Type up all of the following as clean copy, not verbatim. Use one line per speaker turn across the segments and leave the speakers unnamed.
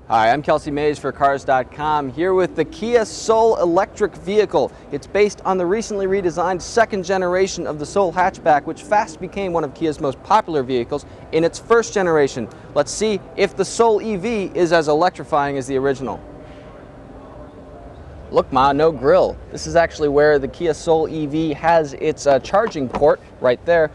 Hi, I'm Kelsey Mays for Cars.com, here with the Kia Soul electric vehicle. It's based on the recently redesigned second generation of the Soul hatchback, which fast became one of Kia's most popular vehicles in its first generation. Let's see if the Soul EV is as electrifying as the original. Look, Ma, no grill. This is actually where the Kia Soul EV has its charging port right there.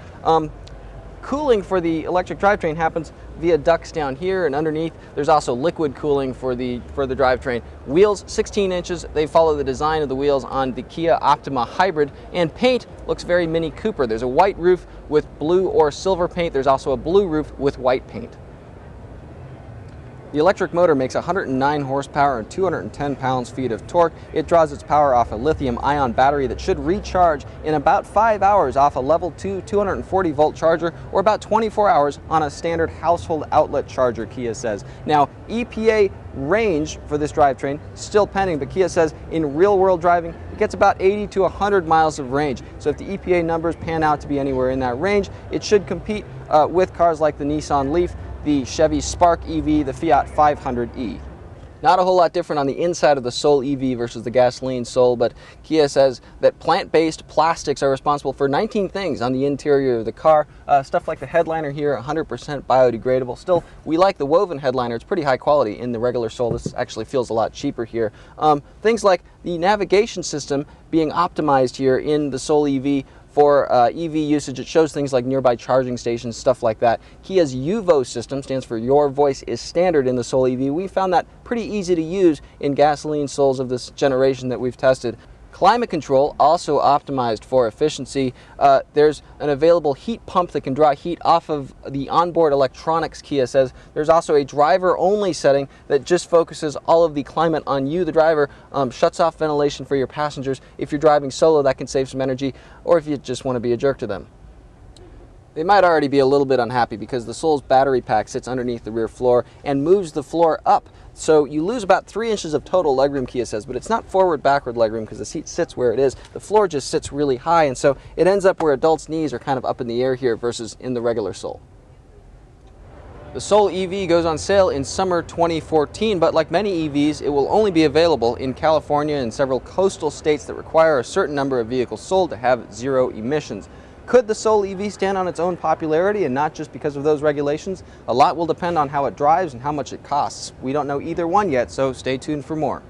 Cooling for the electric drivetrain happens via ducts down here, and underneath there's also liquid cooling for the drivetrain. Wheels 16 inches. They follow the design of the wheels on the Kia Optima Hybrid, and paint looks very Mini Cooper. There's a white roof with blue or silver paint. There's also a blue roof with white paint. The electric motor makes 109 horsepower and 210 pounds-feet of torque. It draws its power off a lithium-ion battery that should recharge in about 5 hours off a level 2 240-volt charger, or about 24 hours on a standard household outlet charger, Kia says. Now, EPA range for this drivetrain still pending, but Kia says in real-world driving, it gets about 80 to 100 miles of range. So if the EPA numbers pan out to be anywhere in that range, it should compete with cars like the Nissan Leaf, the Chevy Spark EV, the Fiat 500e. Not a whole lot different on the inside of the Soul EV versus the gasoline Soul, but Kia says that plant-based plastics are responsible for 19 things on the interior of the car. Stuff like the headliner here, 100% biodegradable. Still, we like the woven headliner. It's pretty high quality in the regular Soul. This actually feels a lot cheaper here. Things like the navigation system being optimized here in the Soul EV for EV usage. It shows things like nearby charging stations, stuff like that. Kia's UVO system stands for Your Voice is Standard in the Soul EV. We found that pretty easy to use in gasoline Souls of this generation that we've tested. Climate control also optimized for efficiency. There's an available heat pump that can draw heat off of the onboard electronics, Kia says. There's also a driver-only setting that just focuses all of the climate on you, the driver, shuts off ventilation for your passengers. If you're driving solo, that can save some energy, or if you just want to be a jerk to them. They might already be a little bit unhappy because the Soul's battery pack sits underneath the rear floor and moves the floor up. So you lose about 3 inches of total legroom, Kia says, but it's not forward-backward legroom because the seat sits where it is. The floor just sits really high, and so it ends up where adults' knees are kind of up in the air here versus in the regular Soul. The Soul EV goes on sale in summer 2014, but like many EVs, it will only be available in California and several coastal states that require a certain number of vehicles sold to have zero emissions. Could the Soul EV stand on its own popularity and not just because of those regulations? A lot will depend on how it drives and how much it costs. We don't know either one yet, so stay tuned for more.